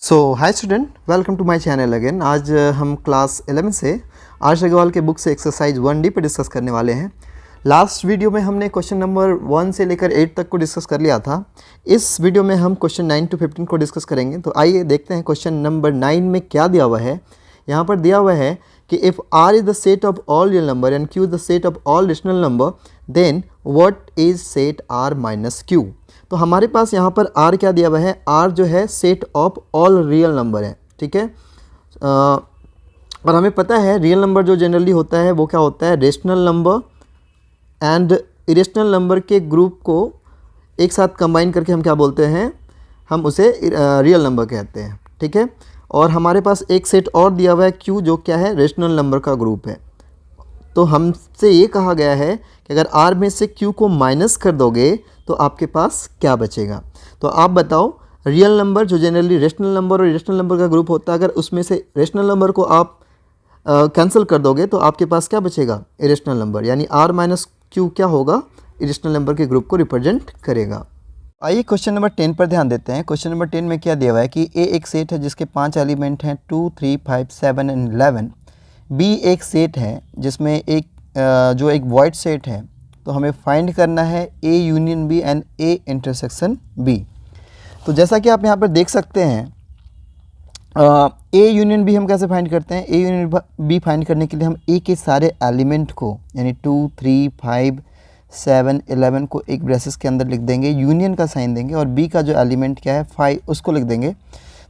So hi student, welcome to my channel again. आज हम class 11 से आर्ष अग्रवाल के बुक से एक्सरसाइज 1D पे डिस्कस करने वाले हैं। लास्ट वीडियो में हमने क्वेश्चन नंबर 1 से लेकर 8 तक को डिस्कस कर लिया था। इस वीडियो में हम क्वेश्चन 9 to 15 को डिस्कस करेंगे। तो आइए देखते हैं क्वेश्चन नंबर 9 में क्या दिया हुआ है। यहाँ पर दिया हुआ है कि if R is the set of all real number and Q is the set of all rational number, then what is set R minus Q। तो हमारे पास यहाँ पर R क्या दिया हुआ है, R जो है set of all real number है, ठीक है। और हमें पता है रियल नंबर जो जनरली होता है वो क्या होता है, rational number and irrational number के ग्रुप को एक साथ कंबाइन करके हम क्या बोलते हैं, हम उसे रियल नंबर कहते हैं, ठीक है। और हमारे पास एक सेट और दिया हुआ है Q, जो क्या है, रेशनल नंबर का ग्रुप है। तो हमसे ये कहा गया है कि अगर R में से Q को माइनस कर दोगे तो आपके पास क्या बचेगा। तो आप बताओ, रियल नंबर जो जनरली रेशनल नंबर और इरेशनल नंबर का ग्रुप होता है, अगर उसमें से रेशनल नंबर को आप कैंसिल कर दोगे तो आपके पास क्या बचेगा, इरेशनल नंबर। यानी R माइनस Q क्या होगा, इरेशनल नंबर के ग्रुप को रिप्रेजेंट करेगा। आइए क्वेश्चन नंबर 10 पर ध्यान देते हैं। क्वेश्चन नंबर 10 में क्या दिया हुआ है कि A एक सेट है जिसके 5 एलिमेंट हैं 2, 3, 5, 7 एंड 11। B एक सेट है जिसमें जो एक वॉइड सेट है, तो हमें फाइंड करना है A union B and A intersection B। तो जैसा कि आप यहाँ पर देख सकते हैं, A यूनियन B हम कैसे फाइंड करते हैं। A यूनियन B फाइंड करने के लिए हम A के सारे एलिमेंट को यानी 2, 3, 5, 7, 11 को एक ब्रेसेस के अंदर लिख देंगे, यूनियन का साइन देंगे, और B का जो एलिमेंट क्या है 5 उसको लिख देंगे।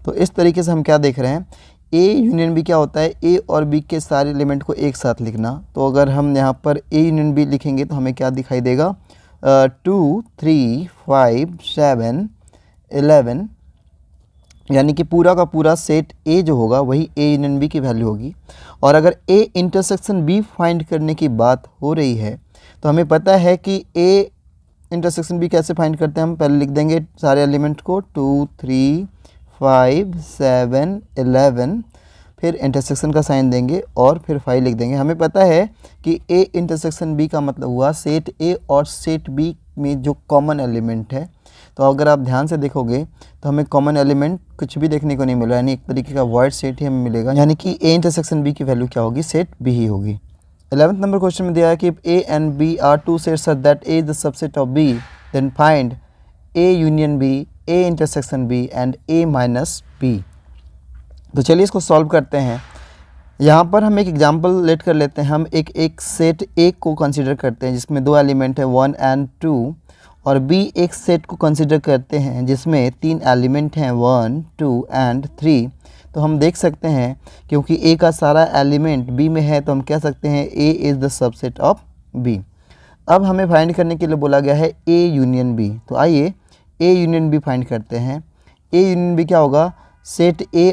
तो इस तरीके से हम क्या देख रहे हैं, A यूनियन B क्या होता है, A और B के सारे एलिमेंट को एक साथ लिखना। तो अगर हम यहाँ पर A यूनियन B लिखेंगे तो हमें क्या दिखाई देगा, 2, 3, 5, 7, 11, यानी कि पूरा का पूरा सेट A जो होगा वही A यूनियन B की वैल्यू होगी। और अगर A इंटरसेक्शन B फाइंड करने की बात हो रही है तो हमें पता है कि A इंटरसेक्शन B कैसे फाइंड करते हैं। हम पहले लिख देंगे सारे एलिमेंट को 2, 3, 5, 7, 11, फिर इंटरसेक्शन का साइन देंगे और फिर 5 लिख देंगे। हमें पता है कि A इंटरसेक्शन B का मतलब हुआ सेट A और सेट B में जो कॉमन एलिमेंट है। तो अगर आप ध्यान से देखोगे तो हमें कॉमन एलिमेंट कुछ भी देखने को नहीं मिला, यानी एक तरीके का वॉइड सेट ही हमें मिलेगा, यानी कि A इंटरसेक्शन B की वैल्यू क्या होगी, सेट B ही होगी। 11th नंबर क्वेश्चन में दिया है कि A and B are two sets such that A is the subset of B, then find A union B, A intersection B and A minus B। तो चलिए इसको solve करते हैं। यहाँ पर हम एक एग्जांपल लेट कर लेते हैं। हम एक सेट A को कंसीडर करते हैं जिसमें 2 एलिमेंट है 1 and 2, और B एक सेट को कंसीडर करते हैं जिसमें 3 एलिमेंट हैं 1, 2 and 3। तो हम देख सकते हैं क्योंकि A का सारा एलिमेंट B में है तो हम कह सकते हैं A is the subset of B। अब हमें फाइंड करने के लिए बोला गया है A यूनियन B। तो आइए A यूनियन B फाइंड करते हैं। A यूनियन B क्या होगा, सेट A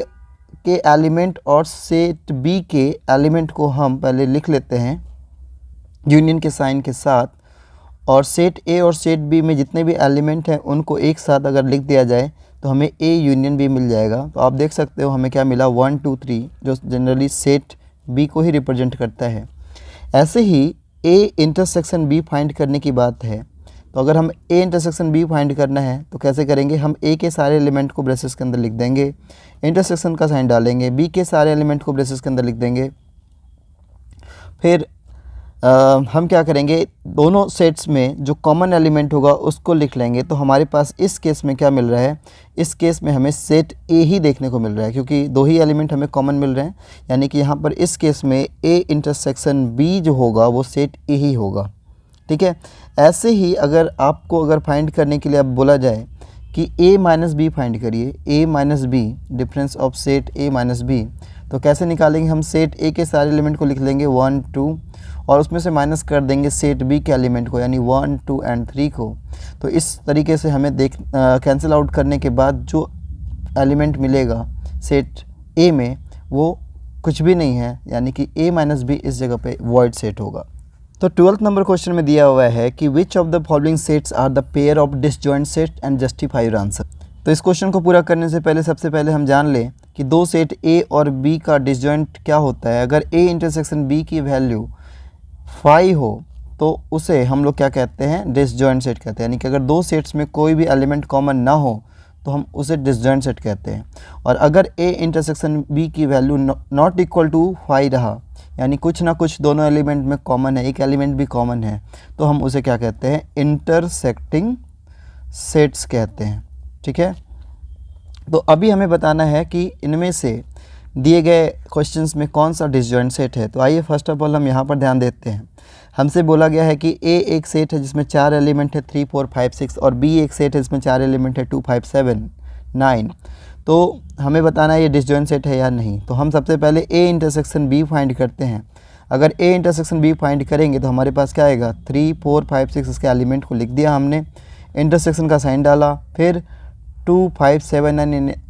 के एलिमेंट और सेट B के एलिमेंट को हम पहले लिख लेते हैं यूनियन के साइन के साथ, और सेट A और सेट B में जितने भी एलिमेंट हैं उनको एक साथ अगर लिख दिया जाए तो हमें A यूनियन B मिल जाएगा। तो आप देख सकते हो हमें क्या मिला, 1, 2, 3, जो जनरली सेट B को ही रिप्रेजेंट करता है। ऐसे ही A इंटरसेक्शन B फाइंड करने की बात है। तो अगर हम A इंटरसेक्शन B फाइंड करना है तो कैसे करेंगे, हम A के सारे एलिमेंट को ब्रेसेस के अंदर लिख देंगे, इंटरसेक्शन का साइन डालेंगे, B के सारे एलिमेंट को ब्रेसेस के अंदर लिख देंगे, फिर हम क्या करेंगे, दोनों सेट्स में जो कॉमन एलिमेंट होगा उसको लिख लेंगे। तो हमारे पास इस केस में क्या मिल रहा है, इस केस में हमें सेट A ही देखने को मिल रहा है क्योंकि 2 ही एलिमेंट हमें कॉमन मिल रहे हैं, यानी कि यहाँ पर इस केस में A इंटरसेक्शन B जो होगा वो सेट A ही होगा, ठीक है। ऐसे ही अगर फाइंड करने के लिए अब बोला जाए कि A माइनस B फाइंड करिए, A minus B, difference of set A minus B, तो कैसे निकालेंगे, हम सेट A के सारे एलिमेंट को लिख लेंगे 1, 2, और उसमें से माइनस कर देंगे सेट B के एलिमेंट को यानी 1, 2 एंड 3 को। तो इस तरीके से हमें कैंसिल आउट करने के बाद जो एलिमेंट मिलेगा सेट A में वो कुछ भी नहीं है, यानी कि A माइनस B इस जगह पे वॉइड सेट होगा। तो 12th नंबर क्वेश्चन में दिया हुआ है कि which of the following sets are the pair of disjoint set and justify your answer. तो इस क्वेश्चन को पूरा करने से पहले सबसे पहले हम जान लें कि 2 सेट A और B का डिसजॉइंट क्या होता है। अगर A इंटरसेक्शन B की वैल्यू 5 हो तो उसे हम लोग क्या कहते हैं, डिसजॉइंट सेट कहते हैं। यानी कि अगर 2 सेट्स में कोई भी एलिमेंट कॉमन ना हो तो हम उसे डिसजॉइंट सेट कहते हैं। और अगर ए इंटरसेक्शन बी की वैल्यू नॉट इक्वल टू 5 रहा, यानी कुछ ना कुछ दोनों एलिमेंट में कॉमन है, एक एलिमेंट भी कॉमन है, तो हम उसे क्या कहते हैं, इंटरसेक्टिंग सेट्स कहते हैं। ठीक है, तो अभी हमें बताना है कि इनमें से दिए गए क्वेश्चंस में कौन सा डिसजॉइंट सेट है। तो आइए फर्स्ट ऑफ ऑल हम यहाँ पर ध्यान देते हैं। हमसे बोला गया है कि ए एक सेट है जिसमें 4 एलिमेंट है 3, 4, 5, 6 और बी एक सेट है जिसमें 4 एलिमेंट है 2, 5, 7, 9। तो हमें बताना है ये डिसजॉइंट सेट है या नहीं। तो हम सबसे पहले ए इंटरसेक्शन बी फाइंड करते हैं। अगर ए इंटरसेक्शन बी फाइंड करेंगे तो हमारे पास क्या आएगा, 3, 4, 5, 6 इसके एलिमेंट को लिख दिया हमने, इंटरसेक्शन का साइन डाला, फिर 2, 5, 7,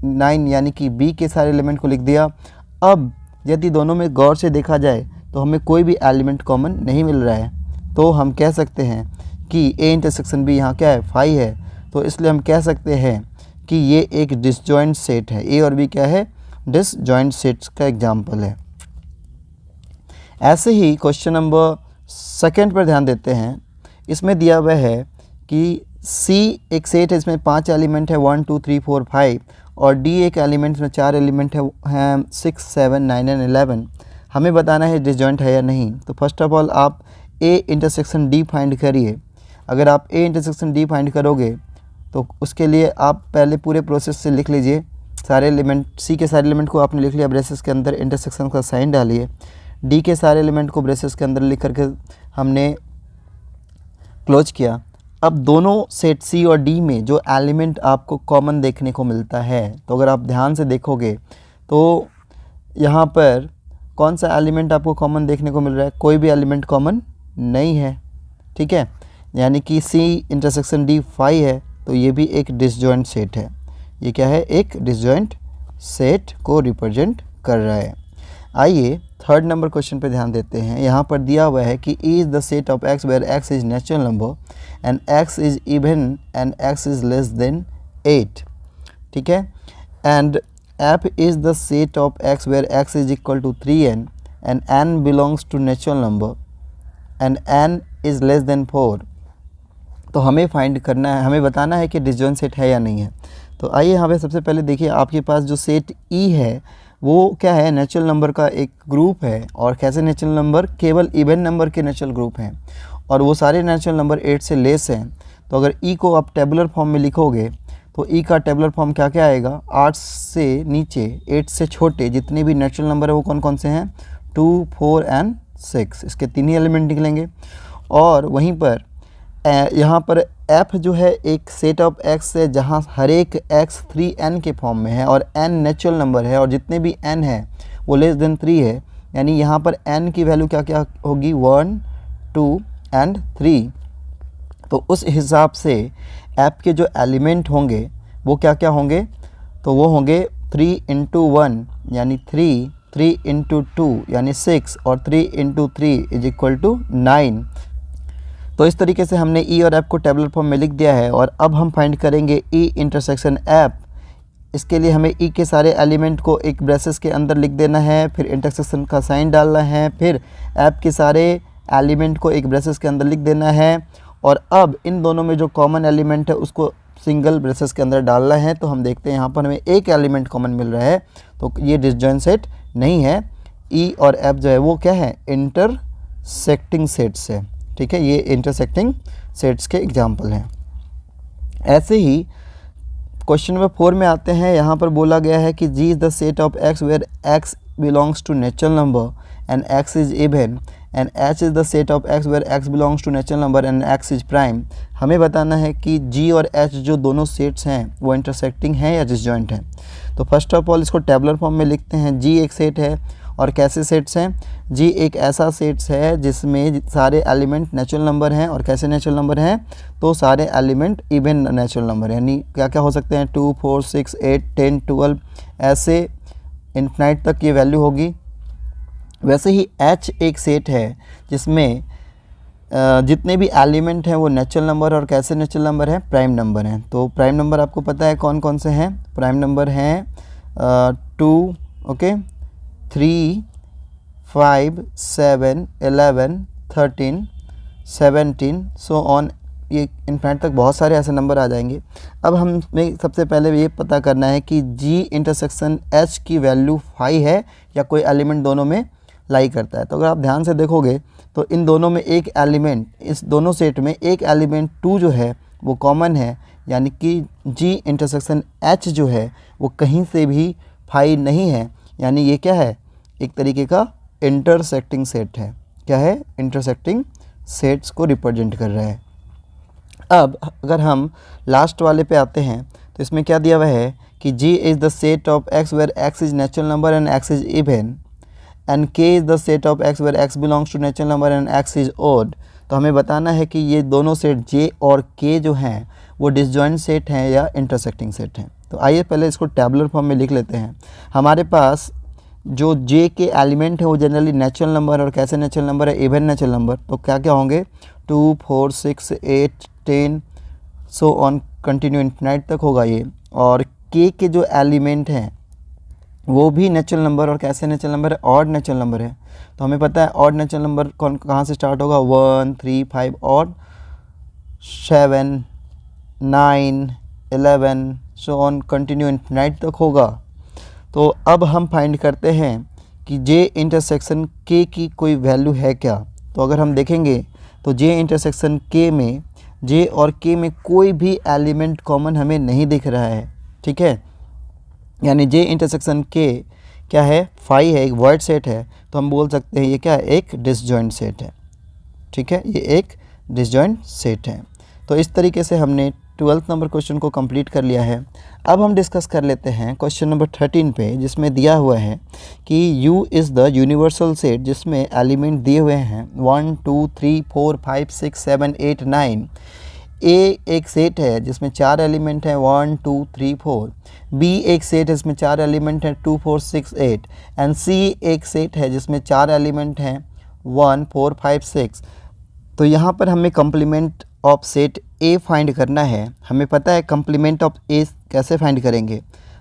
9 यानी कि बी के सारे एलिमेंट को लिख दिया। अब यदि दोनों में गौर से देखा जाए तो हमें कोई भी एलिमेंट कॉमन नहीं मिल रहा है, तो हम कह सकते हैं कि ए इंटरसेक्शन बी यहाँ क्या है, 5 है। तो इसलिए हम कह सकते हैं कि ये एक डिसजॉइंट सेट है। ए और बी क्या है, डिसजॉइंट सेट्स का एग्जाम्पल है। ऐसे ही क्वेश्चन नंबर 2 पर ध्यान देते हैं। इसमें दिया हुआ है कि सी एक सेट है इसमें 5 एलिमेंट है 1, 2, 3, 4, 5 और डी एक एलिमेंट में 4 एलिमेंट है 6, 7, 9 एंड 11। हमें बताना है डिसजॉइंट है या नहीं। तो फर्स्ट ऑफ ऑल आप ए इंटरसेक्शन डी फाइंड करिए। अगर आप ए इंटरसेक्शन डी फाइंड करोगे तो उसके लिए आप पहले पूरे प्रोसेस से लिख लीजिए। सारे एलिमेंट, सी के सारे एलिमेंट को आपने लिख लिया ब्रेसेस के अंदर, इंटरसेक्शन का साइन डालिए। डी के सारे एलिमेंट को ब्रेसेस के अंदर लिख करके हमने क्लोज किया। अब दोनों सेट सी और डी में जो एलिमेंट आपको कॉमन देखने को मिलता है, तो अगर आप ध्यान से देखोगे तो यहाँ पर कौन सा एलिमेंट आपको कॉमन देखने को मिल रहा है, कोई भी एलिमेंट कॉमन नहीं है। ठीक है, यानी कि सी इंटरसेक्शन डी 5 है, तो ये भी एक डिसजॉइंट सेट है। ये क्या है, एक डिसजॉइंट सेट को रिप्रेजेंट कर रहा है। आइए 3rd नंबर क्वेश्चन पे ध्यान देते हैं। यहाँ पर दिया हुआ है कि E is the set of X where X is natural number and X is even and X is less than 8। ठीक है, and F is the set of X where X is equal to 3n and n belongs to natural number and n is less than 4। तो हमें find करना है, हमें बताना है कि डिसजॉइंट सेट है या नहीं है। तो आइए यहाँ पे सबसे पहले देखिए, आपके पास जो सेट E है वो क्या है, नेचुरल नंबर का एक ग्रुप है। और कैसे नेचुरल नंबर, केवल इवन नंबर के नेचुरल ग्रुप हैं और वो सारे नेचुरल नंबर 8 से लेस हैं। तो अगर E को आप टेबुलर फॉर्म में लिखोगे तो E का टेबुलर फॉर्म क्या क्या आएगा, 8 से नीचे 8 से छोटे जितने भी नेचुरल नंबर है वो कौन कौन से हैं, 2, 4 एंड 6, इसके 3 ही एलिमेंट निकलेंगे। और वहीं पर यहाँ पर F जो है एक सेट ऑफ X है जहाँ हर एक X 3n के फॉर्म में है और n नेचुरल नंबर है और जितने भी n है वो लेस देन 3 है। यानी यहाँ पर n की वैल्यू क्या क्या होगी, 1, 2 एंड 3। तो उस हिसाब से F के जो एलिमेंट होंगे वो क्या क्या होंगे, तो वो होंगे 3 × 1 यानी 3, 3 × 2 यानी 6 और 3 × 3 इज इक्वल टू 9। तो इस तरीके से हमने E और F को टेबुलर फॉर्म में लिख दिया है। और अब हम फाइंड करेंगे E इंटरसेक्शन F। इसके लिए हमें E के सारे एलिमेंट को एक ब्रेसेस के अंदर लिख देना है, फिर इंटरसेक्शन का साइन डालना है, फिर F के सारे एलिमेंट को एक ब्रेसेस के अंदर लिख देना है। और अब इन दोनों में जो कॉमन एलिमेंट है उसको सिंगल ब्रेसेस के अंदर डालना है। तो हम देखते हैं यहाँ पर हमें एक एलिमेंट कॉमन मिल रहा है, तो ये डिसजॉइंट सेट नहीं है। E और F जो है वो क्या है, इंटरसेक्टिंग सेट्स है। ठीक है, ये इंटरसेक्टिंग सेट्स के एग्जाम्पल हैं। ऐसे ही क्वेश्चन नंबर 4 में आते हैं। यहाँ पर बोला गया है कि G is the set of X where X belongs to natural number and X is even and H is the set of X where X belongs to natural number and X is prime. हमें बताना है कि G और H जो दोनों sets हैं वो intersecting हैं या डिसजॉइंट हैं। तो फर्स्ट ऑफ ऑल इसको टेबुलर फॉर्म में लिखते हैं। G एक सेट है और कैसे सेट्स हैं, G एक ऐसा सेट्स है जिसमें सारे एलिमेंट नेचुरल नंबर हैं। और कैसे नेचुरल नंबर हैं, तो सारे एलिमेंट इवन नेचुरल नंबर यानी क्या क्या हो सकते हैं, 2, 4, 6, 8, 10, 12 ऐसे इन्फिनाइट तक ये वैल्यू होगी। वैसे ही H एक सेट है जिसमें जितने भी एलिमेंट हैं वो नेचुरल नंबर और कैसे नेचुरल नंबर हैं, प्राइम नंबर हैं। तो प्राइम नंबर आपको पता है कौन कौन से हैं, प्राइम नंबर हैं 2, ओके, 3, 5, 7, 11, 13, 17 सो ऑन। ये इन्फिनिट तक बहुत सारे ऐसे नंबर आ जाएंगे। अब हमें सबसे पहले ये पता करना है कि G इंटरसेक्शन H की वैल्यू 5 है या कोई एलिमेंट दोनों में लाई करता है। तो अगर आप ध्यान से देखोगे तो इन दोनों में एक एलिमेंट, इस दोनों सेट में एक एलिमेंट 2 जो है वो कॉमन है, यानी कि G इंटरसेक्शन H जो है वो कहीं से भी 5 नहीं है, यानी ये क्या है, एक तरीके का इंटरसेक्टिंग सेट है। क्या है, इंटरसेक्टिंग सेट्स को रिप्रेजेंट कर रहा है। अब अगर हम लास्ट वाले पे आते हैं तो इसमें क्या दिया हुआ है कि G is the set of X where X is natural number and X is even, and K is the set of X where X belongs to natural number and X is odd. तो हमें बताना है कि ये दोनों set J और K जो हैं वो डिसजॉइंट सेट हैं या इंटरसेक्टिंग सेट हैं। तो आइए पहले इसको टैबुलर फॉर्म में लिख लेते हैं। हमारे पास जो J के एलिमेंट हैं वो जनरली नेचुरल नंबर, और कैसे नेचुरल नंबर है, इवन नेचुरल नंबर। तो क्या क्या होंगे, 2, 4, 6, 8, 10 सो ऑन कंटिन्यू इन्फिनाइट तक होगा ये। और K के जो एलिमेंट हैं वो भी नेचुरल नंबर, और कैसे नेचुरल नंबर है, ऑड नेचुरल नंबर है। तो हमें पता है ऑड नेचुरल नंबर कहाँ से स्टार्ट होगा, 1, 3, 5 odd, 7, 9, 11 so on continue infinite तक होगा। तो अब हम फाइंड करते हैं कि J इंटरसेक्शन K की कोई वैल्यू है क्या। तो अगर हम देखेंगे तो J इंटरसेक्शन K में, J और K में कोई भी एलिमेंट कॉमन हमें नहीं दिख रहा है, ठीक है। यानी J इंटरसेक्शन K क्या है, 5 है, एक वॉइड सेट है। तो हम बोल सकते हैं ये क्या है, एक डिसजॉइंट सेट है, ठीक है, ये एक डिसजॉइंट सेट है। तो इस तरीके से हमने 12th नंबर क्वेश्चन को कंप्लीट कर लिया है। अब हम डिस्कस कर लेते हैं क्वेश्चन नंबर 13 पे, जिसमें दिया हुआ है कि U is the universal set, जिसमें एलिमेंट दिए हुए हैं 1, 2, 3, 4, 5, 6, 7, 8, 9। A एक सेट है जिसमें 4 एलिमेंट हैं 1, 2, 3, 4। B एक सेट है जिसमें 4 एलिमेंट हैं 2, 4, 6, 8। एंड C एक सेट है जिसमें 4 एलिमेंट हैं 1, 4, 5, 6। तो यहाँ पर हमें complement of set A find करना है। हमें पता है कम्प्लीमेंट ऑफ A कैसे फाइंड करेंगे,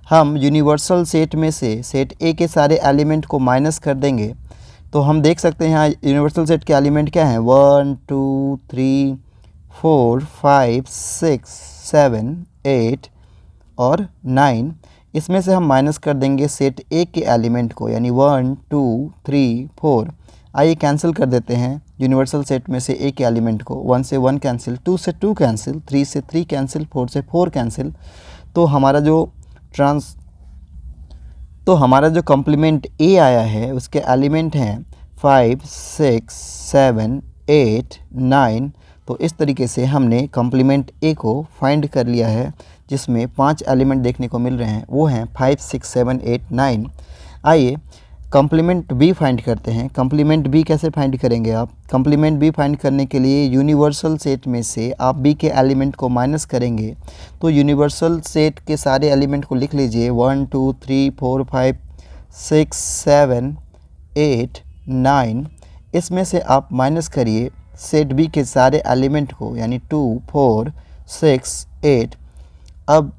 हम यूनिवर्सल सेट में से सेट A के सारे एलिमेंट को माइनस कर देंगे। तो हम देख सकते हैं यहाँ यूनिवर्सल सेट के एलिमेंट क्या हैं, 1, 2, 3, 4, 5, 6, 7, 8 और 9। इसमें से हम माइनस कर देंगे सेट A के एलिमेंट को, यानी 1, 2, 3, 4। आइए कैंसिल कर देते हैं यूनिवर्सल सेट में से A के एलिमेंट को। 1 से 1 कैंसिल, 2 से 2 कैंसिल, 3 से 3 कैंसिल, 4 से 4 कैंसिल। तो हमारा जो कम्प्लीमेंट A आया है उसके एलिमेंट हैं 5, 6, 7, 8, 9। तो इस तरीके से हमने कम्प्लीमेंट A को फाइंड कर लिया है, जिसमें 5 एलिमेंट देखने को मिल रहे हैं, वो हैं 5, 6, 7, 8, 9। आइए कम्प्लीमेंट B फाइंड करते हैं। कम्प्लीमेंट B कैसे फाइंड करेंगे आप, कम्प्लीमेंट B फाइंड करने के लिए यूनिवर्सल सेट में से आप B के एलिमेंट को माइनस करेंगे। तो यूनिवर्सल सेट के सारे एलिमेंट को लिख लीजिए, 1, 2, 3, 4, 5, 6, 7, 8, 9। इसमें से आप माइनस करिए सेट B के सारे एलिमेंट को, यानी 2, 4, 6, 8। अब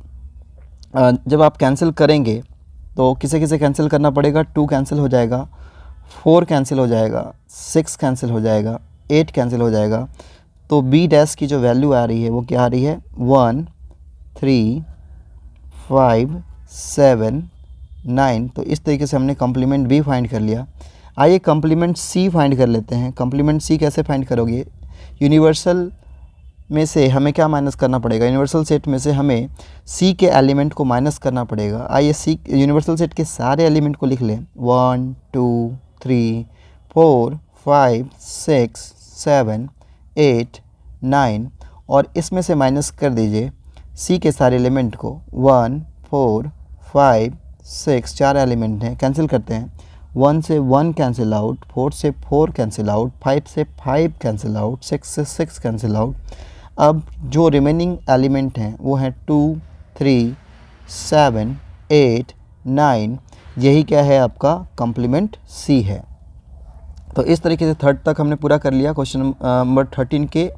जब आप कैंसिल करेंगे तो किसे किसे कैंसिल करना पड़ेगा, 2 कैंसिल हो जाएगा, 4 कैंसिल हो जाएगा, 6 कैंसिल हो जाएगा, 8 कैंसिल हो जाएगा। तो B डैश की जो वैल्यू आ रही है वो क्या आ रही है, 1, 3, 5, 7, 9। तो इस तरीके से हमने कम्प्लीमेंट B फाइंड कर लिया। आइए कम्प्लीमेंट C फाइंड कर लेते हैं। कम्प्लीमेंट C कैसे फाइंड करोगे, यूनिवर्सल में से हमें क्या माइनस करना पड़ेगा, यूनिवर्सल सेट में से हमें C के एलिमेंट को माइनस करना पड़ेगा। आइए C यूनिवर्सल सेट के सारे एलिमेंट को लिख लें, 1, 2, 3, 4, 5, 6, 7, 8, 9। और इसमें से माइनस कर दीजिए C के सारे एलिमेंट को, 1, 4, 5, 6, 4 एलिमेंट हैं, कैंसिल करते हैं। 1 से 1 कैंसिल आउट, 4 से 4 कैंसिल आउट, 5 से 5 कैंसिल आउट, 6 से 6 कैंसिल आउट। अब जो रिमेनिंग एलिमेंट हैं वो हैं 2, 3, 7, 8, 9। यही क्या है, आपका कम्प्लीमेंट C है। तो इस तरीके से थर्ड तक हमने पूरा कर लिया, क्वेश्चन नंबर 13 के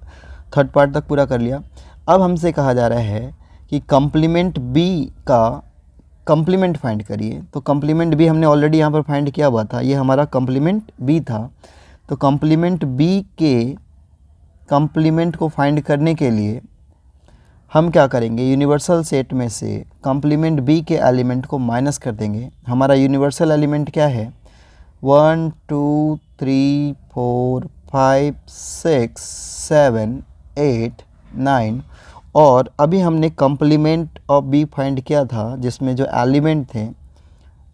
थर्ड पार्ट तक पूरा कर लिया। अब हमसे कहा जा रहा है कि कम्प्लीमेंट B का कम्प्लीमेंट फाइंड करिए। तो कम्प्लीमेंट B हमने ऑलरेडी यहाँ पर फाइंड किया हुआ था, ये हमारा कम्प्लीमेंट B था। तो कम्प्लीमेंट B के कंप्लीमेंट को फाइंड करने के लिए हम क्या करेंगे, यूनिवर्सल सेट में से कंप्लीमेंट बी के एलिमेंट को माइनस कर देंगे। हमारा यूनिवर्सल एलिमेंट क्या है, 1 2 3 4 5 6 7 8 9, और अभी हमने कंप्लीमेंट ऑफ बी फाइंड किया था जिसमें जो एलिमेंट थे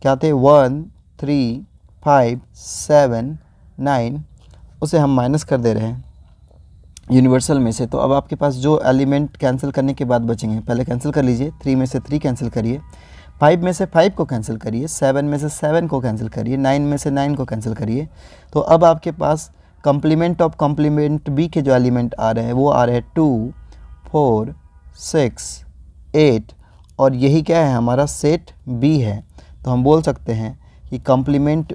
क्या थे, 1 3 5 7 9, उसे हम माइनस कर दे रहे हैं यूनिवर्सल में से। तो अब आपके पास जो एलिमेंट कैंसिल करने के बाद बचेंगे, पहले कैंसिल कर लीजिए। 3 में से 3 कैंसिल करिए, 5 में से 5 को कैंसिल करिए, 7 में से 7 को कैंसिल करिए, 9 में से 9 को कैंसिल करिए। तो अब आपके पास कंप्लीमेंट ऑफ कंप्लीमेंट बी के जो एलिमेंट आ रहे हैं वो आ रहे हैं 2 4 6 8, और यही क्या है, हमारा सेट बी है। तो हम बोल सकते हैं कि कंप्लीमेंट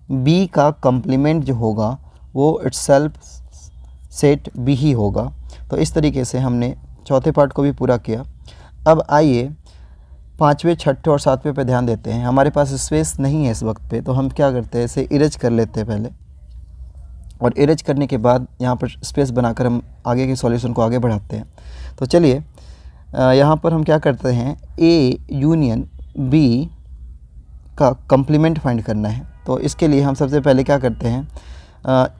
बी का कंप्लीमेंट जो होगा वो इटसेल्फ सेट बी ही होगा। तो इस तरीके से हमने चौथे पार्ट को भी पूरा किया। अब आइए पाँचवें, छठे और सातवें पे ध्यान देते हैं। हमारे पास स्पेस नहीं है इस वक्त पे, तो हम क्या करते हैं, इसे इरेज कर लेते हैं पहले, और इरेज करने के बाद यहाँ पर स्पेस बनाकर हम आगे के सॉल्यूशन को आगे बढ़ाते हैं। तो चलिए यहाँ पर हम क्या करते हैं, ए यूनियन बी का कंप्लीमेंट फाइंड करना है। तो इसके लिए हम सबसे पहले क्या करते हैं,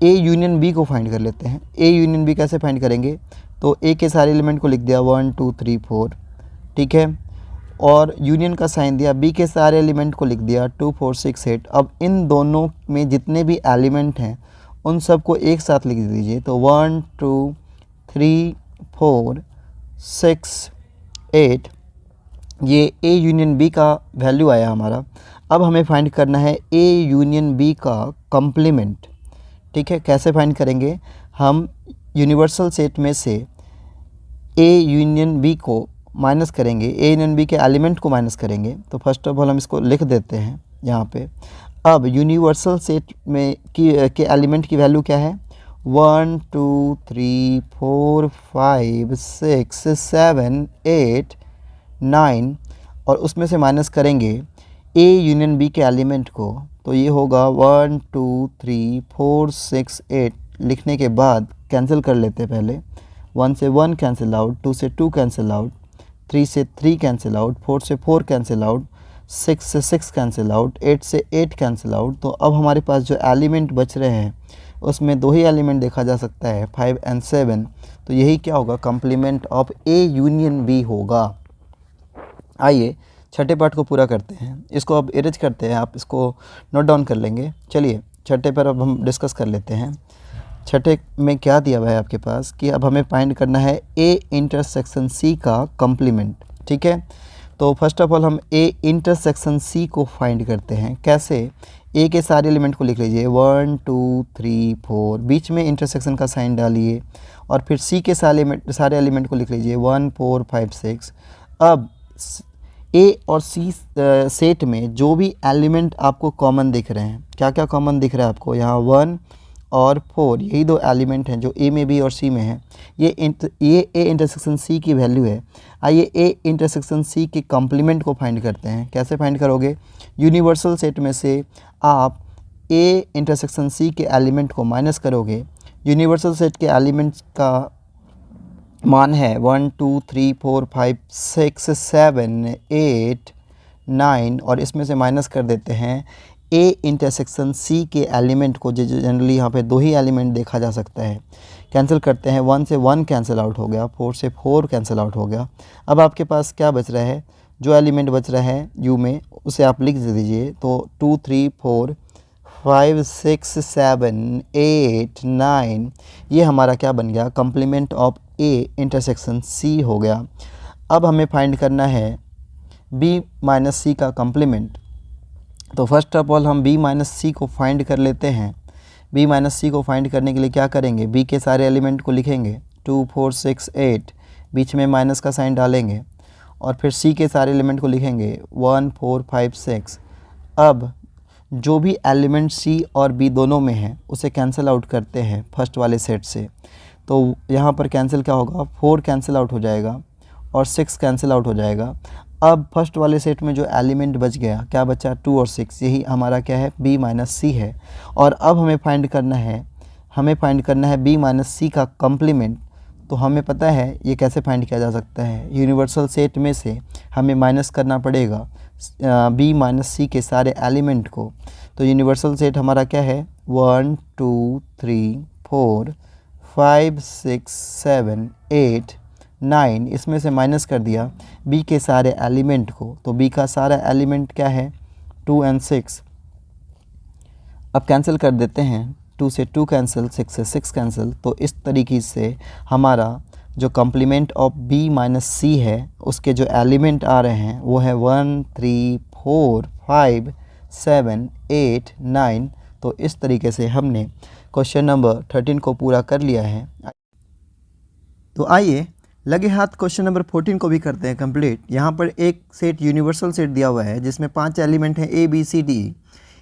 ए यूनियन बी को फाइंड कर लेते हैं। ए यूनियन बी कैसे फाइंड करेंगे, तो ए के सारे एलिमेंट को लिख दिया 1 2 3 4, ठीक है, और यूनियन का साइन दिया, बी के सारे एलिमेंट को लिख दिया 2 4 6 8। अब इन दोनों में जितने भी एलिमेंट हैं उन सबको एक साथ लिख दीजिए। तो 1 2 3 4 6 8, ये ए यूनियन बी का वैल्यू आया हमारा। अब हमें फाइंड करना है ए यूनियन बी का कंप्लीमेंट, ठीक है। कैसे फाइंड करेंगे, हम यूनिवर्सल सेट में से ए यूनियन बी को माइनस करेंगे, ए यूनियन बी के एलिमेंट को माइनस करेंगे। तो फर्स्ट ऑफ ऑल हम इसको लिख देते हैं यहाँ पे। अब यूनिवर्सल सेट में के एलिमेंट की वैल्यू क्या है, 1 2 3 4 5 6 7 8 9, और उसमें से माइनस करेंगे ए यूनियन बी के एलिमेंट को। तो ये होगा 1 2 3 4 6 8। लिखने के बाद कैंसिल कर लेते हैं पहले। 1 से 1 कैंसिल आउट, 2 से 2 कैंसिल आउट, 3 से 3 कैंसिल आउट, 4 से 4 कैंसिल आउट, 6 से 6 कैंसिल आउट, 8 से 8 कैंसिल आउट। तो अब हमारे पास जो एलिमेंट बच रहे हैं उसमें दो ही एलिमेंट देखा जा सकता है, 5 और 7। तो यही क्या होगा, complement of A union B होगा। आइए छठे पार्ट को पूरा करते हैं, इसको अब इरेज करते हैं, आप इसको नोट डाउन कर लेंगे। चलिए छठे पर अब हम डिस्कस कर लेते हैं। छठे में क्या दिया हुआ है आपके पास कि अब हमें फाइंड करना है ए इंटरसेक्शन सी का कंप्लीमेंट, ठीक है। तो फर्स्ट ऑफ ऑल हम ए इंटरसेक्शन सी को फाइंड करते हैं। कैसे, ए के सारे एलिमेंट को लिख लीजिए 1 2 3 4, बीच में इंटरसेक्शन का साइन डालिए, और फिर सी के सारे एलिमेंट को लिख लीजिए 1 4 5 6। अब ए और सी सेट में जो भी एलिमेंट आपको कॉमन दिख रहे हैं, क्या क्या कॉमन दिख रहा है आपको, यहाँ 1 और 4, यही दो एलिमेंट हैं जो ए में भी और सी में है। ये ए इंटरसेक्शन सी की वैल्यू है। आइए ए इंटरसेक्शन सी के कंप्लीमेंट को फाइंड करते हैं। कैसे फाइंड करोगे, यूनिवर्सल सेट में से आप ए इंटरसेक्शन सी के एलिमेंट को माइनस करोगे। यूनिवर्सल सेट के एलिमेंट्स का मान है 1 2 3 4 5 6 7 8 9, और इसमें से माइनस कर देते हैं ए इंटरसेक्शन सी के एलिमेंट को, जो जनरली यहाँ पे दो ही एलिमेंट देखा जा सकता है। कैंसिल करते हैं, 1 से 1 कैंसिल आउट हो गया, 4 से 4 कैंसिल आउट हो गया। अब आपके पास क्या बच रहा है, जो एलिमेंट बच रहा है यू में उसे आप लिख दीजिए। तो 2 3 4 5 6 7 8 9, ये हमारा क्या बन गया, complement of A intersection C हो गया। अब हमें फाइंड करना है बी माइनस सी का कंप्लीमेंट। तो फर्स्ट ऑफ ऑल हम बी माइनस सी को फाइंड कर लेते हैं। बी माइनस सी को फाइंड करने के लिए क्या करेंगे, बी के सारे एलिमेंट को लिखेंगे 2 4 6 8, बीच में माइनस का साइन डालेंगे, और फिर सी के सारे एलिमेंट को लिखेंगे 1 4 5 6। अब जो भी एलिमेंट सी और बी दोनों में है उसे कैंसिल आउट करते हैं फर्स्ट वाले सेट से। तो यहाँ पर कैंसिल क्या होगा, 4 कैंसिल आउट हो जाएगा और 6 कैंसिल आउट हो जाएगा। अब फर्स्ट वाले सेट में जो एलिमेंट बच गया, क्या बचा, 2 और 6, यही हमारा क्या है, बी माइनस सी है। और अब हमें फाइंड करना है हमें फाइंड करना है b माइनस सी का कॉम्प्लीमेंट। तो हमें पता है ये कैसे फाइंड किया जा सकता है, यूनिवर्सल सेट में से हमें माइनस करना पड़ेगा b माइनस सी के सारे एलिमेंट को। तो यूनिवर्सल सेट हमारा क्या है, 1 2 3 4 5 6 7 8 9, इसमें से माइनस कर दिया b के सारे एलिमेंट को। तो b का सारा एलिमेंट क्या है, 2 और 6। अब कैंसिल कर देते हैं, 2 से 2 कैंसिल, 6 से 6 कैंसिल। तो इस तरीके से हमारा जो कॉम्प्लीमेंट ऑफ b माइनस सी है उसके जो एलिमेंट आ रहे हैं वो है 1 3 4 5 7 8 9। तो इस तरीके से हमने क्वेश्चन नंबर 13 को पूरा कर लिया है। तो आइए लगे हाथ क्वेश्चन नंबर 14 को भी करते हैं कंप्लीट। यहाँ पर एक सेट यूनिवर्सल सेट दिया हुआ है जिसमें 5 एलिमेंट हैं ए बी सी डी।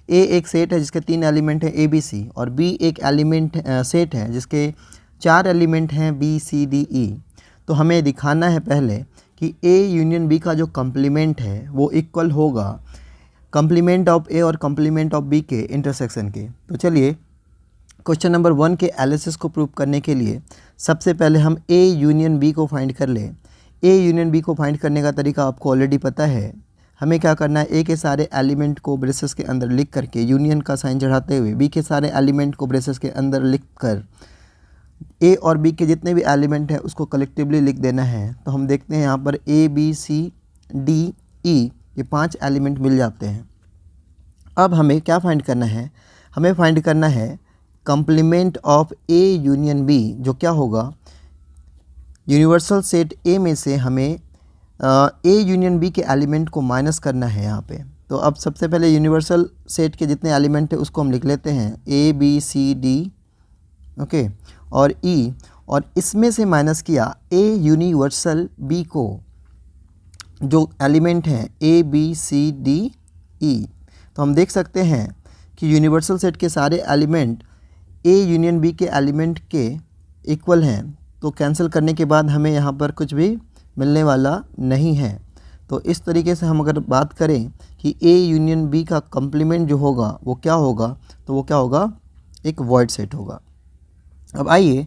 ए एक सेट है जिसके 3 एलिमेंट हैं ए बी सी, और बी एक एलिमेंट सेट है जिसके 4 एलिमेंट हैं बी सी डी ई। तो हमें दिखाना है पहले कि ए यूनियन बी का जो कॉम्प्लीमेंट है वो इक्वल होगा कॉम्प्लीमेंट ऑफ ए और कॉम्प्लीमेंट ऑफ बी के इंटरसेक्शन के। तो चलिए क्वेश्चन नंबर 1 के एनालिसिस को प्रूव करने के लिए सबसे पहले हम ए यूनियन बी को फाइंड कर लें। ए यूनियन बी को फाइंड करने का तरीका आपको ऑलरेडी पता है। हमें क्या करना है, ए के सारे एलिमेंट को ब्रेसेस के अंदर लिख करके यूनियन का साइन चढ़ाते हुए बी के सारे एलिमेंट को ब्रेसेस के अंदर लिख कर ए और बी के जितने भी एलिमेंट हैं उसको कलेक्टिवली लिख देना है। तो हम देखते हैं यहाँ पर ए बी सी डी ई ये 5 एलिमेंट मिल जाते हैं। अब हमें क्या फाइंड करना है, हमें फाइंड करना है complement of A union B, जो क्या होगा यूनिवर्सल सेट ए में से हमें ए यूनियन बी के एलिमेंट को माइनस करना है यहाँ पे। तो अब सबसे पहले यूनिवर्सल सेट के जितने एलिमेंट है उसको हम लिख लेते हैं A B C D okay और ई, और इसमें से माइनस किया ए यूनिवर्सल बी को, जो एलिमेंट हैं A B C D E. तो हम देख सकते हैं कि यूनिवर्सल सेट के सारे एलिमेंट ए यूनियन बी के एलिमेंट के इक्वल हैं। तो कैंसिल करने के बाद हमें यहाँ पर कुछ भी मिलने वाला नहीं है। तो इस तरीके से हम अगर बात करें कि ए यूनियन बी का कॉम्प्लीमेंट जो होगा वो क्या होगा, तो वो क्या होगा, एक वॉइड सेट होगा। अब आइए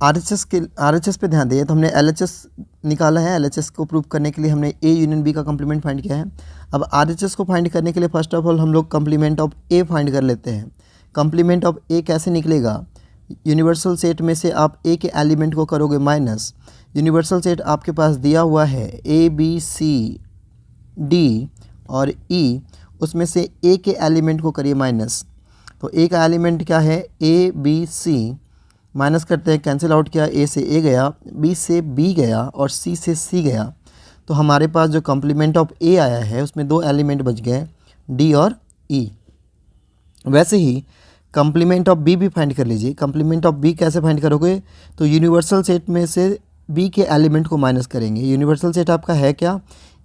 आरएचएस पे ध्यान दें। तो हमने एलएचएस निकाला है, एलएचएस को प्रूव करने के लिए हमने ए यूनियन बी का कॉम्प्लीमेंट फाइंड किया है। अब आरएचएस को फाइंड करने के लिए फर्स्ट ऑफ ऑल हम लोग कॉम्प्लीमेंट ऑफ ए फाइंड कर लेते हैं। कॉम्प्लीमेंट ऑफ ए कैसे निकलेगा, यूनिवर्सल सेट में से आप ए के एलिमेंट को करोगे माइनस। यूनिवर्सल सेट आपके पास दिया हुआ है ए बी सी डी और ई, उसमें से ए के एलिमेंट को करिए माइनस। तो ए का एलिमेंट क्या है, ए बी सी, माइनस करते हैं, कैंसिल आउट किया, ए से ए गया, बी से बी गया और सी से सी गया। तो हमारे पास जो कॉम्प्लीमेंट ऑफ ए आया है उसमें 2 एलिमेंट बच गए, डी और ई। वैसे ही कॉम्प्लीमेंट ऑफ बी भी फाइंड कर लीजिए। कॉम्प्लीमेंट ऑफ बी कैसे फाइंड करोगे, तो यूनिवर्सल सेट में से बी के एलिमेंट को माइनस करेंगे। यूनिवर्सल सेट आपका है क्या,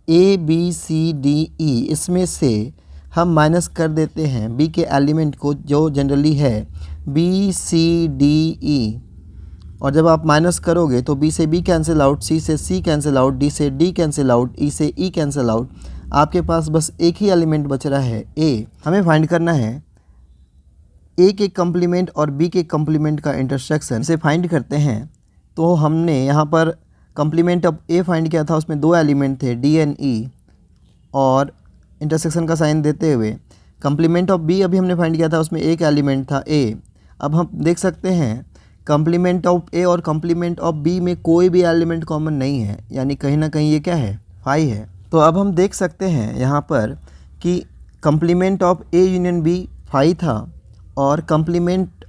ए बी सी डी ई, इसमें से हम माइनस कर देते हैं बी के एलिमेंट को जो जनरली है बी सी डी ई, और जब आप माइनस करोगे तो बी से बी कैंसिल आउट, सी से सी कैंसिल आउट, डी से डी कैंसिल आउट, ई से ई कैंसिल आउट। आपके पास बस एक ही एलिमेंट बच रहा है ए। हमें फाइंड करना है ए के कॉम्प्लीमेंट और बी के कॉम्प्लीमेंट का इंटरसेक्शन। से फाइंड करते हैं तो हमने यहाँ पर कॉम्प्लीमेंट ऑफ ए फाइंड किया था, उसमें 2 एलिमेंट थे डी एंड ई, और इंटरसेक्शन का साइन देते हुए कॉम्प्लीमेंट ऑफ बी अभी हमने फाइंड किया था, उसमें एक एलिमेंट था ए। अब हम देख सकते हैं कॉम्प्लीमेंट ऑफ ए और कॉम्प्लीमेंट ऑफ बी में कोई भी एलिमेंट कॉमन नहीं है, यानी कहीं ना कहीं ये क्या है, फाई है। तो अब हम देख सकते हैं यहाँ पर कि complement of A union B phi था, और कॉम्प्लीमेंट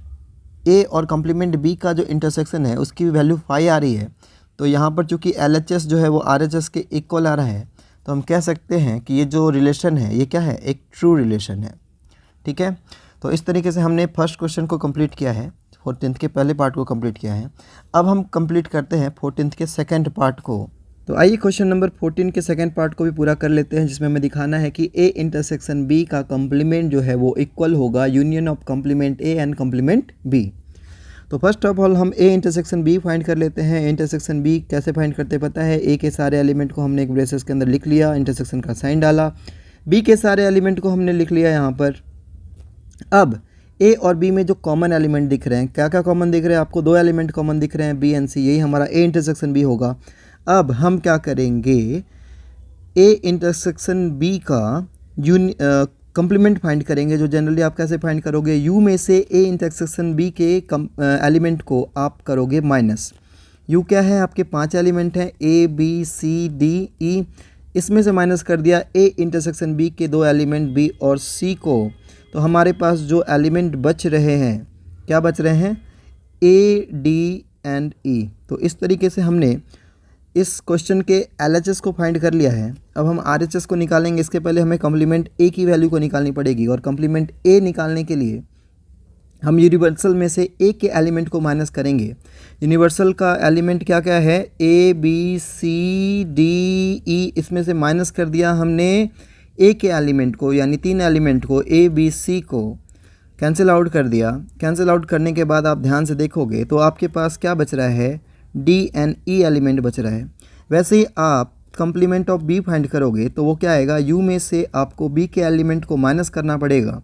ए और कॉम्प्लीमेंट बी का जो इंटरसेक्शन है उसकी भी वैल्यू फाई आ रही है। तो यहाँ पर चूँकि एलएचएस जो है वो आरएचएस के इक्वल आ रहा है, तो हम कह सकते हैं कि ये जो रिलेशन है ये क्या है, एक ट्रू रिलेशन है। ठीक है, तो इस तरीके से हमने फर्स्ट क्वेश्चन को कंप्लीट किया है, 14th के पहले पार्ट को कंप्लीट किया है। अब हम कंप्लीट करते हैं 14th के सेकंड पार्ट को। तो आइए क्वेश्चन नंबर 14 के सेकंड पार्ट को भी पूरा कर लेते हैं, जिसमें हमें दिखाना है कि ए इंटरसेक्शन बी का कॉम्प्लीमेंट जो है वो इक्वल होगा union of complement A and complement B. तो फर्स्ट ऑफ ऑल हम ए इंटरसेक्शन बी फाइंड कर लेते हैं। इंटरसेक्शन बी कैसे फाइंड करते पता है, ए के सारे एलिमेंट को हमने एक ब्रेसेस के अंदर लिख लिया, इंटरसेक्शन का साइन डाला, बी के सारे एलिमेंट को हमने लिख लिया यहाँ पर। अब ए और बी में जो कॉमन एलिमेंट दिख रहे हैं, क्या क्या कॉमन दिख रहे हैं आपको? 2 एलिमेंट कॉमन दिख रहे हैं, बी एंड सी, यही हमारा ए इंटरसेक्शन बी होगा। अब हम क्या करेंगे, ए इंटरसेक्शन बी का कंप्लीमेंट फाइंड करेंगे, जो जनरली आप कैसे फाइंड करोगे, यू में से ए इंटरसेक्शन बी के एलिमेंट को आप करोगे माइनस। यू क्या है, आपके 5 एलिमेंट हैं, A B C D E, इसमें से माइनस कर दिया ए इंटरसेक्शन बी के 2 एलिमेंट बी और सी को, तो हमारे पास जो एलिमेंट बच रहे हैं, क्या बच रहे हैं, ए डी एंड ई। तो इस तरीके से हमने इस क्वेश्चन के LHS को फाइंड कर लिया है। अब हम RHS को निकालेंगे, इसके पहले हमें कॉम्प्लीमेंट ए की वैल्यू को निकालनी पड़ेगी, और कॉम्प्लीमेंट ए निकालने के लिए हम यूनिवर्सल में से ए के एलिमेंट को माइनस करेंगे। यूनिवर्सल का एलिमेंट क्या क्या है, ए बी सी डी ई, इसमें से माइनस कर दिया हमने ए के एलिमेंट को, यानी 3 एलिमेंट को, ए बी सी को कैंसिल आउट कर दिया। कैंसिल आउट करने के बाद आप ध्यान से देखोगे तो आपके पास क्या बच रहा है, डी एंड ई एलिमेंट बच रहा है। वैसे ही आप कंप्लीमेंट ऑफ बी फाइंड करोगे तो वो क्या आएगा, यू में से आपको बी के एलिमेंट को माइनस करना पड़ेगा।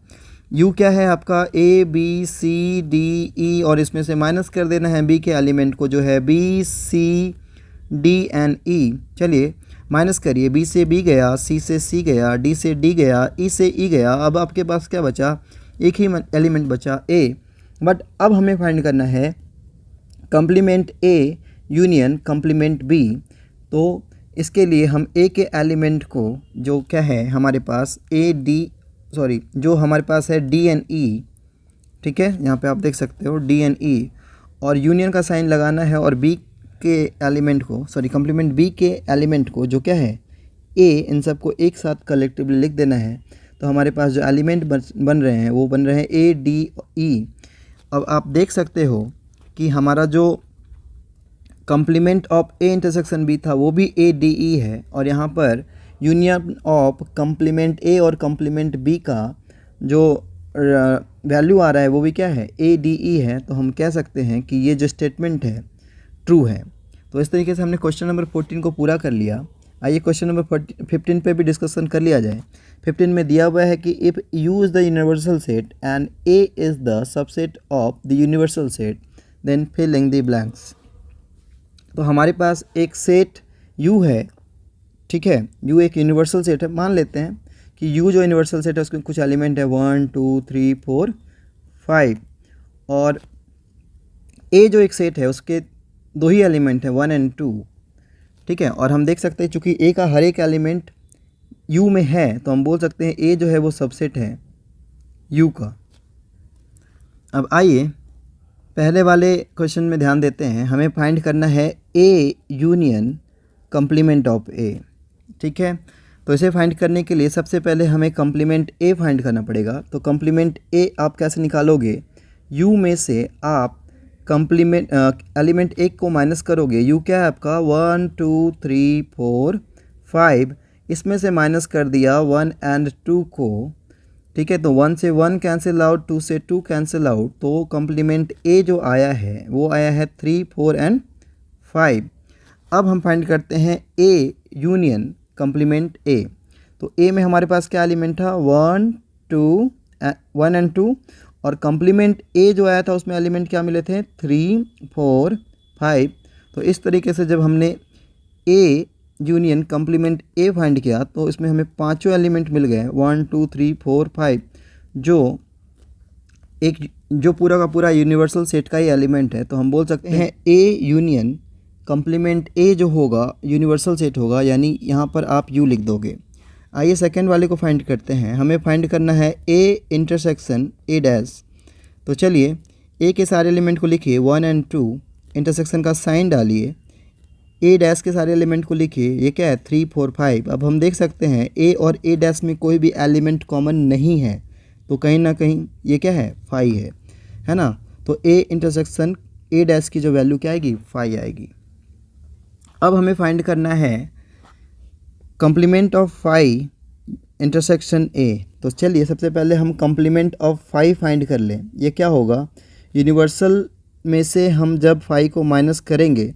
यू क्या है आपका, ए बी सी डी ई, और इसमें से माइनस कर देना है बी के एलिमेंट को, जो है बी सी डी एंड ई। चलिए माइनस करिए, बी से बी गया, सी से सी गया, डी से डी गया, ई से ई गया। अब आपके पास क्या बचा, एक ही एलिमेंट बचा, ए। बट अब हमें फाइंड करना है complement A union complement B. तो इसके लिए हम ए के एलिमेंट को, जो क्या है हमारे पास, जो हमारे पास है डी एन ई, ठीक है, यहाँ पे आप देख सकते हो डी एन ई, और यूनियन का साइन लगाना है, और बी के एलिमेंट को, कंप्लीमेंट बी के एलिमेंट को, जो क्या है ए, इन सबको एक साथ कलेक्टिवली लिख देना है। तो हमारे पास जो एलिमेंट बन रहे हैं वो बन रहे हैं ए डी ई। अब आप देख सकते हो कि हमारा जो complement of A intersection B था वो भी ए डी ई है, और यहाँ पर यूनियन ऑफ कंप्लीमेंट ए और कंप्लीमेंट बी का जो वैल्यू आ रहा है वो भी क्या है, ए डी ई है। तो हम कह सकते हैं कि ये जो स्टेटमेंट है ट्रू है। तो इस तरीके से हमने क्वेश्चन नंबर 14 को पूरा कर लिया। आइए क्वेश्चन नंबर 15 पे भी डिस्कशन कर लिया जाए। 15 में दिया हुआ है कि if U is the universal set and A is the subset of the universal set then filling the blanks. तो हमारे पास एक सेट यू है, ठीक है, यू एक यूनिवर्सल सेट है। मान लेते हैं कि यू जो यूनिवर्सल सेट है उसके कुछ एलिमेंट है 1 2 3 4 5, और ए जो एक सेट है उसके 2 ही एलिमेंट है 1 एंड 2, ठीक है। और हम देख सकते हैं चूँकि ए का हर एक एलिमेंट यू में है तो हम बोल सकते हैं ए जो है वो सबसेट है यू का। अब आइए पहले वाले क्वेश्चन में ध्यान देते हैं। हमें फाइंड करना है ए यूनियन कंप्लीमेंट ऑफ ए, ठीक है। तो इसे फाइंड करने के लिए सबसे पहले हमें कंप्लीमेंट ए फाइंड करना पड़ेगा। तो कंप्लीमेंट ए आप कैसे निकालोगे, यू में से आप कंप्लीमेंट एलिमेंट एक को माइनस करोगे। यू क्या है आपका 1 2 3 4 5, इसमें से माइनस कर दिया 1 एंड 2 को, ठीक है। तो 1 से 1 कैंसिल आउट, 2 से 2 कैंसिल आउट, तो कंप्लीमेंट ए जो आया है वो आया है 3 4 एंड 5। अब हम फाइंड करते हैं ए यूनियन कंप्लीमेंट ए। तो ए में हमारे पास क्या एलिमेंट था, 1 एंड 2, और कंप्लीमेंट ए जो आया था उसमें एलिमेंट क्या मिले थे, 3 4 5। तो इस तरीके से जब हमने ए यूनियन कंप्लीमेंट ए फाइंड किया तो इसमें हमें 5 एलिमेंट मिल गए, 1 2 3 4 5, जो पूरा का पूरा यूनिवर्सल सेट का ही एलिमेंट है। तो हम बोल सकते हैं ए यूनियन कंप्लीमेंट ए जो होगा यूनिवर्सल सेट होगा, यानी यहाँ पर आप यू लिख दोगे। आइए सेकंड वाले को फाइंड करते हैं। हमें फाइंड करना है ए इंटरसेक्शन ए डैश। तो चलिए ए के सारे एलिमेंट को लिखिए 1 एंड 2, इंटरसेक्शन का साइन डालिए, ए डैश के सारे एलिमेंट को लिखिए, ये क्या है 3 4 5। अब हम देख सकते हैं ए और ए डैश में कोई भी एलिमेंट कॉमन नहीं है, तो कहीं ना कहीं ये क्या है 5 है ना। तो ए इंटरसेक्शन ए डैश की जो वैल्यू क्या आएगी 5 आएगी। अब हमें फाइंड करना है कंप्लीमेंट ऑफ 5 इंटरसेक्शन ए। तो चलिए सबसे पहले हम कंप्लीमेंट ऑफ 5 फाइंड कर लें। ये क्या होगा, यूनिवर्सल में से हम जब 5 को माइनस करेंगे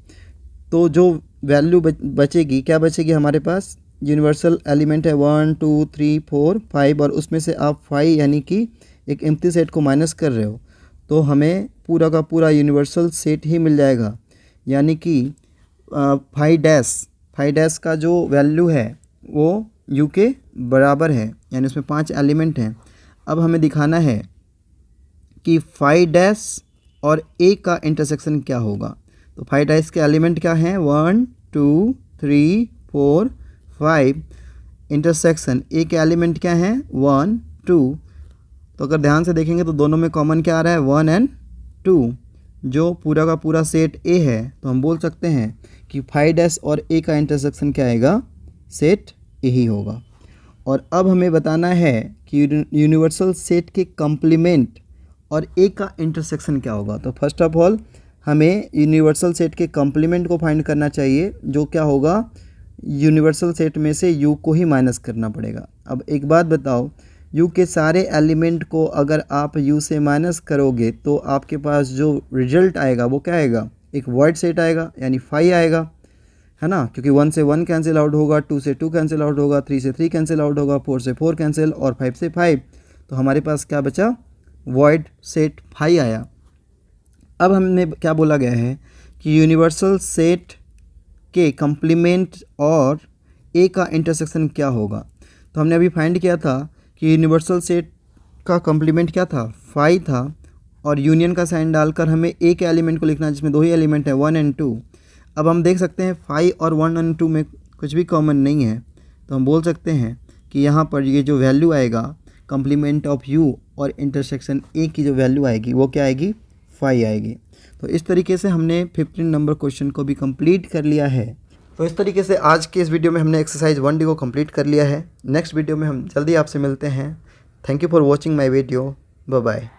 तो जो वैल्यू बचेगी, क्या बचेगी हमारे पास, यूनिवर्सल एलिमेंट है 1 2 3 4 5, और उसमें से आप 5 यानी कि एक एम्प्टी सेट को माइनस कर रहे हो तो हमें पूरा का पूरा यूनिवर्सल सेट ही मिल जाएगा। यानी कि फाई डैश का जो वैल्यू है वो यू के बराबर है, यानी उसमें 5 एलिमेंट हैं। अब हमें दिखाना है कि फाई डैश और ए का इंटरसेक्शन क्या होगा। तो फाई डैश के एलिमेंट क्या हैं, 1 2 3 4 5। इंटरसेक्शन ए के एलिमेंट क्या हैं, 1 2। तो अगर ध्यान से देखेंगे तो दोनों में कॉमन क्या आ रहा है, 1 एंड 2, जो पूरा का पूरा सेट ए है। तो हम बोल सकते हैं कि फाई डैश और ए का इंटरसेक्शन क्या आएगा, सेट ए ही होगा। और अब हमें बताना है कि यूनिवर्सल सेट के कॉम्प्लीमेंट और ए का इंटरसेक्शन क्या होगा। तो फर्स्ट ऑफ ऑल हमें यूनिवर्सल सेट के कॉम्प्लीमेंट को फाइंड करना चाहिए, जो क्या होगा, यूनिवर्सल सेट में से यू को ही माइनस करना पड़ेगा। अब एक बात बताओ, यू के सारे एलिमेंट को अगर आप यू से माइनस करोगे तो आपके पास जो रिजल्ट आएगा वो क्या आएगा, एक वॉइड सेट आएगा, यानी फाई आएगा, है ना। क्योंकि 1 से 1 कैंसिल आउट होगा, 2 से 2 कैंसिल आउट होगा, 3 से 3 कैंसिल आउट होगा, 4 से 4 कैंसिल और 5 से 5। तो हमारे पास क्या बचा, वॉइड सेट फाई आया। अब हमें क्या बोला गया है कि यूनिवर्सल सेट के कॉम्प्लीमेंट और ए का इंटरसेक्शन क्या होगा। तो हमने अभी फाइंड किया था कि यूनिवर्सल सेट का कॉम्प्लीमेंट क्या था, फाई था, और यूनियन का साइन डालकर हमें ए के एलिमेंट को लिखना है जिसमें 2 ही एलिमेंट है, 1 एंड 2। अब हम देख सकते हैं फाई और 1 एंड 2 में कुछ भी कॉमन नहीं है, तो हम बोल सकते हैं कि यहाँ पर ये जो वैल्यू आएगा कॉम्प्लीमेंट ऑफ यू और इंटरसेक्शन ए की जो वैल्यू आएगी वो क्या आएगी, फाई आएगी। तो इस तरीके से हमने 15 नंबर क्वेश्चन को भी कंप्लीट कर लिया है। तो इस तरीके से आज के इस वीडियो में हमने एक्सरसाइज 1D को कंप्लीट कर लिया है। नेक्स्ट वीडियो में हम जल्दी आपसे मिलते हैं। Thank you for watching my video. Bye bye.